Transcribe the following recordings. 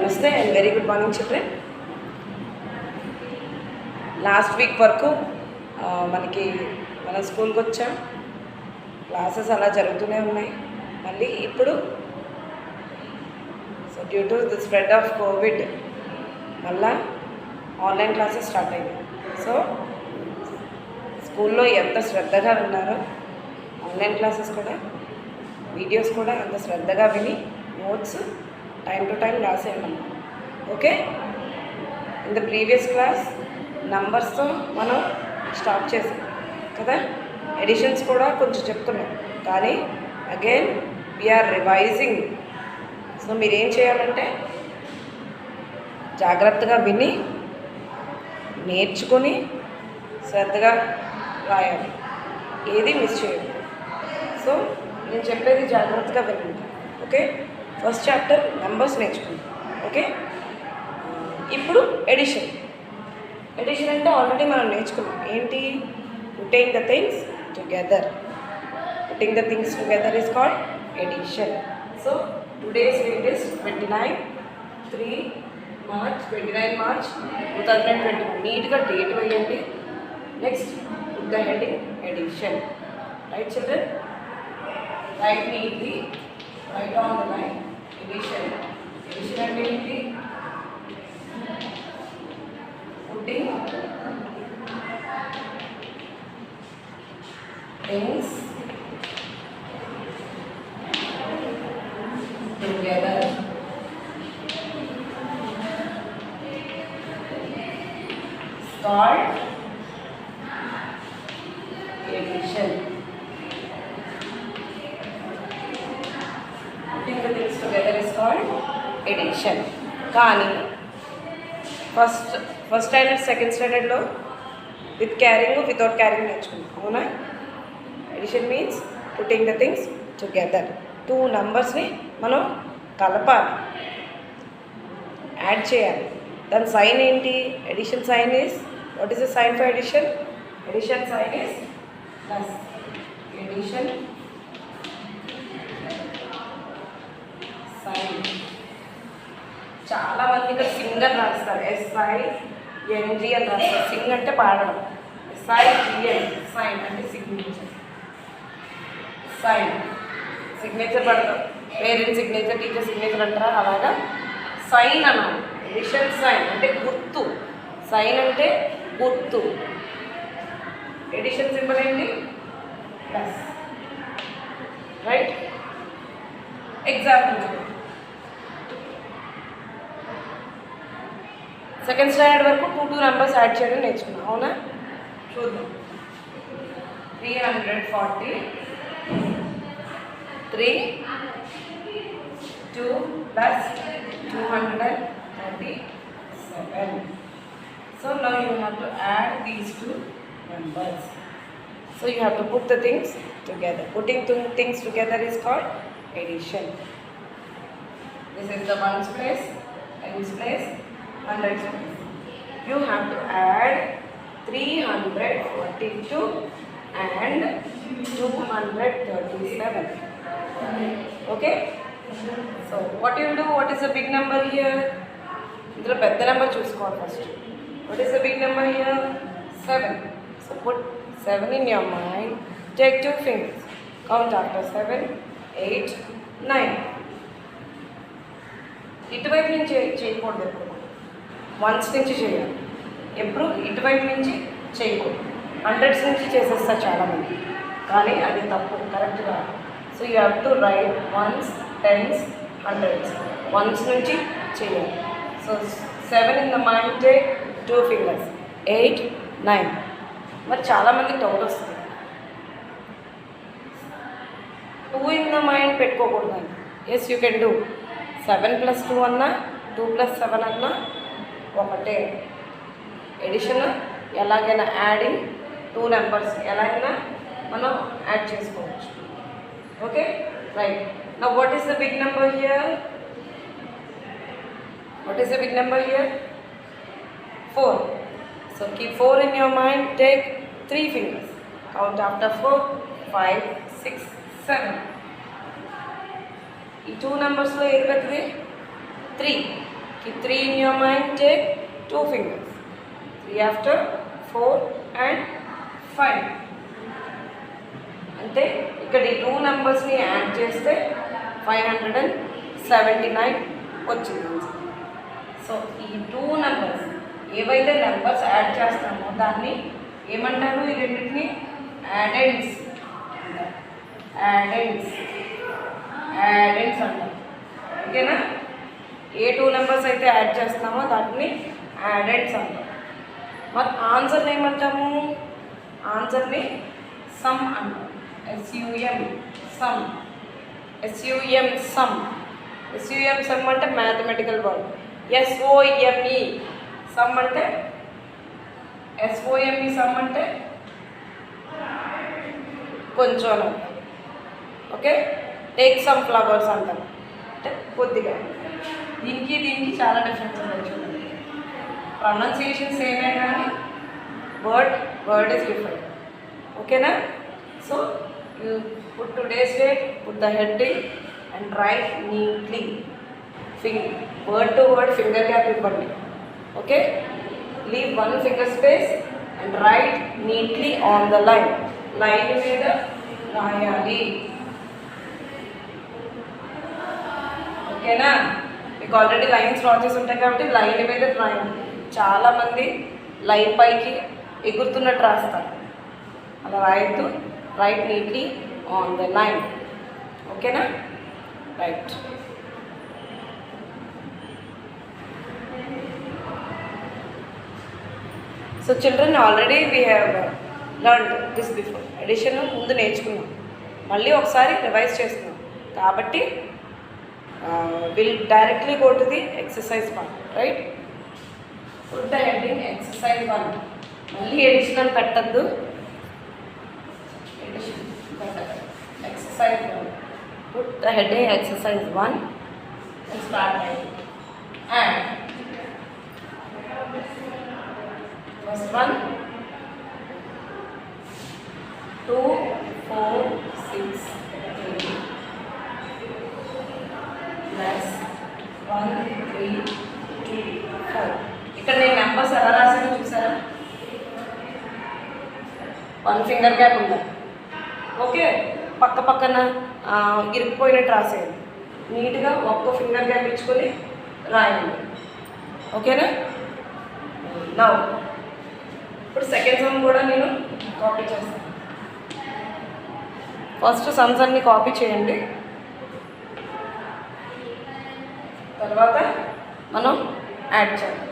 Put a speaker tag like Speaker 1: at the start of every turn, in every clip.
Speaker 1: Namaste and very good morning children. Last week వరకు మనకి మన స్కూల్కి వచ్చాం. క్లాసెస్ అలా జరుగుతూనే ఉన్నాయి. మళ్ళీ ఇప్పుడు so due to the spread of Covid మళ్ళా ఆన్లైన్ క్లాసెస్ స్టార్ట్ అయ్యాయి. సో స్కూల్లో ఎంత శ్రద్ధగా విన్నారో ఆన్లైన్ క్లాసెస్ కూడా వీడియోస్ కూడా అంత శ్రద్ధగా విని నోట్స్ టైం టు టైం రాసేయమన్నాం. Okay, in the previous class నంబర్స్తో మనం స్టాప్ చేసాం కదా. ఎడిషన్స్ కూడా కొంచెం చెప్తున్నాం, కానీ అగైన్ వీఆర్ రివైజింగ్. సో మీరేం చేయాలంటే జాగ్రత్తగా విని నేర్చుకొని శ్రద్ధగా రాయాలి, ఏది మిస్ చేయాలి. సో నేను చెప్పేది జాగ్రత్తగా వినండి. ఓకే, ఫస్ట్ చాప్టర్ నెంబర్స్ నేర్చుకుందాం. ఓకే, ఇప్పుడు ఎడిషన్. ఎడిషన్ అంటే ఆల్రెడీ మనం నేర్చుకున్నాం. ఏంటి? Putting the things together. Putting the things together is called addition. So today's date is 29 March 2021. నీట్గా డేట్ వేయండి. Next put the heading addition. Write children, write neatly, write on the line addition. Addition అంటే ఏంటి? putting things together. Called addition. Putting the things together is called addition. కానీ first standard second స్టాండర్డ్లో with carrying without carrying నేర్చుకున్నాం. అవునా? Addition means putting the things together. Two నంబర్స్ని మనం కలపాలి, add చేయాలి. దాని సైన్ ఏంటి? Addition sign is, what is the sign for addition? Addition sign is plus. Addition sign. చాలామంది ఇక్కడ సింగర్ రాస్తారు, SING అని రాస్తారు. సింగ్ అంటే పాడడం, SIGN. సైన్ అంటే సిగ్నేచర్. సైన్ సిగ్నేచర్ పడతాం, పేరెంట్స్ సిగ్నేచర్, టీచర్ సిగ్నేచర్ అంటారా, అలాగా సైన్ అన్నాను. ఎడిషన్ సైన్ అంటే గుర్తు. సైన్ అంటే గుర్తు. ఎడిషన్ సింబల్ ఏంటి? Plus. Right? Example second standard వరకు టూ నెంబర్స్ యాడ్ చేయడం నేర్చుకున్నాం. అవునా? చూద్దాం. 340 3 2 plus 237. So now you have to add these two numbers. So you have to put the things together. Putting things together is called addition. This is the ones place, tens place, hundreds place. You have to add 342 and 237. Okay? So what you will do? What is the big number here? ఇందులో పెద్ద number చూసుకోవాలి first. What is the big number here? 7. So put 7 in your mind. Take 2 fingers. Count after 7, 8, 9. ఇటువైపు నుంచి చేయకూడదు, ఎప్పుడు once నుంచి చేయాలి. ఎప్పుడు ఇటువైపు నుంచి చేయకూడదు. హండ్రెడ్స్ నుంచి చేసేస్తారు చాలామంది, కానీ అది తప్పు, కరెక్ట్గా. So you have to write ones, tens, hundreds. Ones నుంచి చేయాలి. సో 7 in the mind, take 2 fingers, 8, 9. మరి చాలామంది డౌట్ వస్తుంది, 2 ఇన్ ద మైండ్ పెట్టుకోకూడదు. Yes, you can do. 7 + 2 అన్నా, 2 + 7 అన్నా ఒకటే. ఎడిషన్ ఎలాగైనా, యాడింగ్ 2 నెంబర్స్ ఎలాగైనా మనం యాడ్ చేసుకోవచ్చు. Okay, right. Now what is the big number here? What is the big number here? 4. So keep 4 in your mind. Take 3 fingers. Count after 4, 5, 6, 7. ఈ 2 numbers లో ఏది పెద్దది? 3. Keep 3 in your mind, take 2 fingers. 3 after 4 and 5. అంటే ఇక్కడ ఈ 2 నెంబర్స్ని add చేస్తే 579 వచ్చింది. So ఈ 2 నెంబర్స్ ఏవైతే నెంబర్స్ యాడ్ చేస్తామో దాన్ని ఏమంటారు? ఈ రెండింటిని యాడెండ్స్ అంటారు. ఓకేనా? ఏ 2 నెంబర్స్ అయితే యాడ్ చేస్తామో దాన్ని యాడెండ్స్ అంటాం. మరి ఆన్సర్ని ఏమంటాము? ఆన్సర్ని సమ్ అంటాం. SUM సమ్ అంటే మ్యాథమెటికల్ వర్డ్. SOME సమ్ అంటే సమ్ అంటే కొంచెం. ఓకే, టేక్ సమ్ ఫ్లవర్స్ అంటాం అంటే కొద్దిగా. దీనికి చాలా డిఫరెన్స్ ఉన్నాయి చూడండి. ప్రొనౌన్సియేషన్ సేమే కానీ వర్డ్ ఇస్ డిఫరెంట్. ఓకేనా? So you put today's date, put the heading and write neatly. Word to word finger gap ఇవ్వండి. Okay, leave 1 finger space and write neatly on the line. Line మీద రాయాలి. ఓకేనా? మీకు already lines draw చేసి ఉంటాయి కాబట్టి line మీద రాయండి. చాలామంది లైన్ పైకి ఎగురుతున్నట్టు రాస్తారు. అలా రాయొద్దు. Write neatly on the line. ఓకేనా? Right. So children, already we have learned this before. Addition ముందు నేర్చుకున్నాం, మళ్ళీ ఒకసారి రివైజ్ చేస్తున్నాం కాబట్టి will directly go to the exercise 1. Right? Put the heading exercise 1. మళ్ళీ ఎడిషనల్ పెట్టద్దు. Exercise 1. Put the heading exercise 1 and start writing. And first one, 2, 4, 6, 3 plus 1, 3, 2, 4. ఇక్కడ నేను నెంబర్స్ ఎలా రాసానో చూసారా? 1 ఫింగర్ గ్యాప్ ఉంది. ఓకే, పక్కన ఇరికిపోయినట్టు రాసేయండి. నీట్గా ఒక్క ఫింగర్ గ్యాప్ ఇచ్చుకొని రాయండి. ఓకేనా? నా ఇప్పుడు సెకండ్ సమ్ కూడా నేను కాపీ చేస్తాను. ఫస్ట్ సమ్స్ అన్ని కాపీ చేయండి, తర్వాత మనం యాడ్ చేయాలి.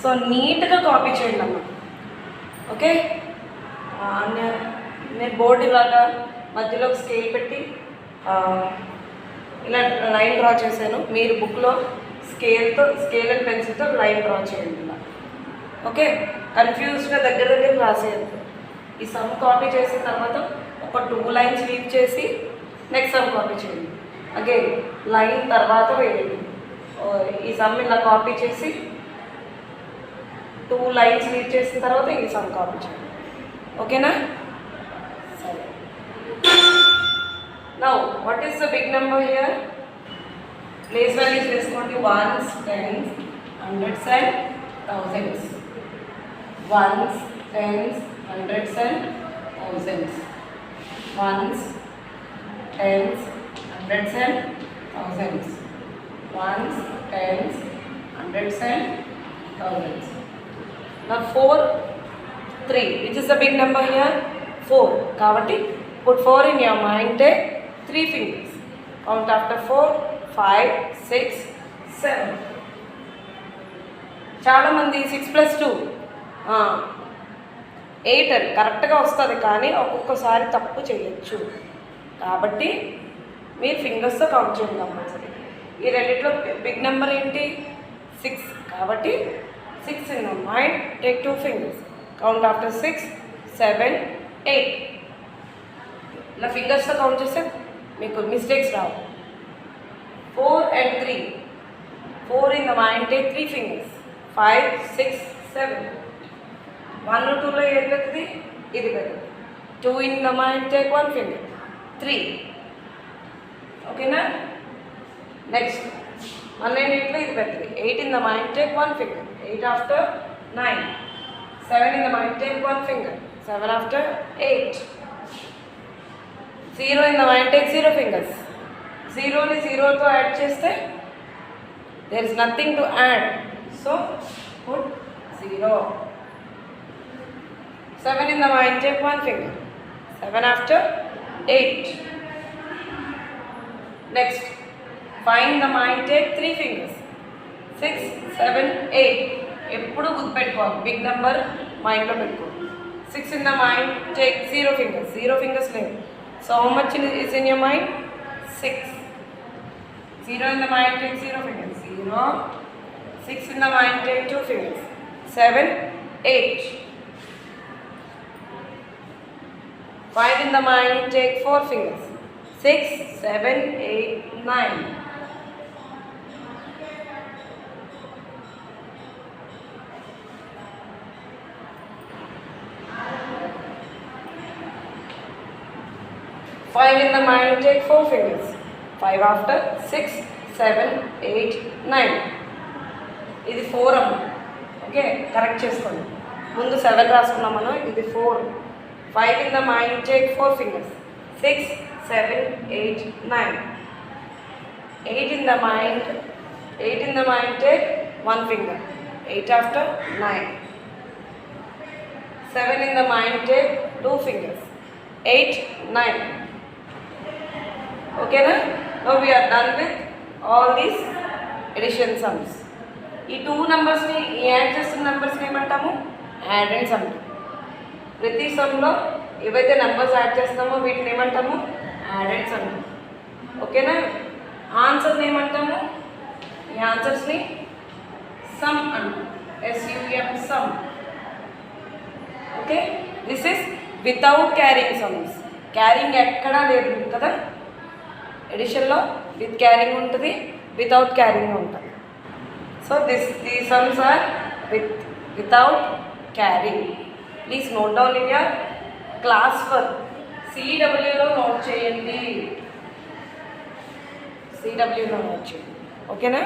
Speaker 1: సో నీట్గా కాపీ చేయండి అమ్మ. ఓకే, నేను బోర్డు ఇలాగా మధ్యలో స్కేల్ పెట్టి ఇలా లైన్ డ్రా చేశాను. మీరు బుక్లో స్కేల్ అండ్ పెన్సిల్తో లైన్ డ్రా చేయండి ఇలా. ఓకే, కన్ఫ్యూజ్గా దగ్గర రాసేయద్దు. ఈ సమ్ కాపీ చేసిన తర్వాత ఒక 2 లైన్స్ లీవ్ చేసి నెక్స్ట్ సమ్ కాపీ చేయండి. అగైన్ లైన్ తర్వాత వేయండి. ఈ సమ్ ఇలా కాపీ చేసి 2 లైన్స్ లీవ్ చేసిన తర్వాత ఈ సమ్ కాపీ చేయండి. ఓకేనా? సరే. Now what is the big number here? Place values వేసుకోండి. 1s, 10s, 100s and 1000s. 1s, 10s, 100s and 1000s. 1s, 10s, 100s and 1000s. 1s, 10s, 100s and 1000s. Now 4, 3. Which is the big number here? 4. Kabatti put 4 in your mind. Take 3 fingers. Count after 4 5 6 7. చాలామంది 6+2 8 అని కరెక్ట్గా వస్తుంది, కానీ ఒక్కొక్కసారి తప్పు చేయొచ్చు. కాబట్టి మీరు ఫింగర్స్తో కౌంట్ చేయండి కంపల్సరీ. ఈ రెండిట్లో బిగ్ నెంబర్ ఏంటి? 6. కాబట్టి 6 in the mind, take 2 fingers, count after 6 7 8. ఇలా ఫింగర్స్తో కౌంట్ చేస్తే మీకు mistakes Rao. 4 and 3. 4 in the mind, take 3 fingers, 5 6 7. 1 2లో ఏది పెద్దది? ఇది పెద్దది. 2 in the mind, take 1 finger, 3. ఓకేనా? నెక్స్ట్ 1 and 8లో ఇది పెద్దది. 8 in the mind, take 1 finger, 8 after 9. 7 in the mind, take 1 finger, 7 after 8. 0 in the mind, take 0 fingers. 0ని 0తో add చేస్తే there is nothing to add, so put 0. 7 in the mind, take 1 finger, 7 after 8. Next 5 in the mind, take 3 fingers, 6 7 8. ఎప్పుడు గుర్తుపెట్టుకోవాలి, big number మైండ్లో పెట్టుకో. 6 in the mind, take 0 fingers, 0 fingers లేవు. So how much is in your mind? 6. 0 in the mind, take 0 fingers, 0. 6 in the mind, take 2 fingers, 7 8. 5 in the mind, take 4 fingers, 6 7 8 9. Five in the mind, take 4 fingers, 5 after 6 7 8 9. ఇది 4 అమ్మ. Okay, correct చేసుకోండి. ముందు 7 రాసుకున్నాం మనం, ఇది 4. 5 in the mind, take 4 fingers, 6 7 8 9. 8 in the mind, take 1 finger, 8 after 9. 7 in the mind, take 2 fingers, 8 9. ఓకేనా? Now we are done with all these addition sums. ఈ 2 నెంబర్స్ని, ఈ యాడ్ చేస్తున్న నెంబర్స్ని ఏమంటాము? యాడెండ్స్ అంటాము. ప్రతి సమ్లో ఏవైతే నెంబర్స్ యాడ్ చేస్తామో వీటిని ఏమంటాము? యాడెండ్స్ అంటాము. ఓకేనా? ఆన్సర్ని ఏమంటాము? ఈ ఆన్సర్స్ని సమ్ అంటాము. SUM sum. Okay, this is without carrying sums. Carrying ఎక్కడా లేదు కదా. ఎడిషన్లో విత్ క్యారింగ్ ఉంటుంది, వితౌట్ క్యారింగ్ ఉంటుంది. So the sums are without carrying. Please note down in your class work. CWలో నోట్ చేయండి, CWలో నోట్ చేయండి. ఓకేనా?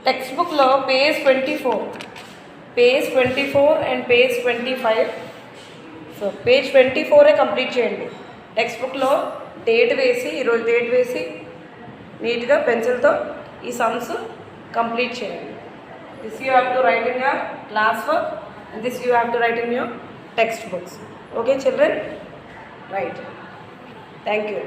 Speaker 1: టెక్స్ట్ బుక్లో page 24 and page 25. So page 24 complete చేయండి. టెక్స్ట్ బుక్లో డేట్ వేసి, ఈరోజు డేట్ వేసి నీట్గా పెన్సిల్తో ఈ సమ్స్ కంప్లీట్ చేయండి. This you have to right in your class work and this you have to right in your text books. Okay children, right. Thank you.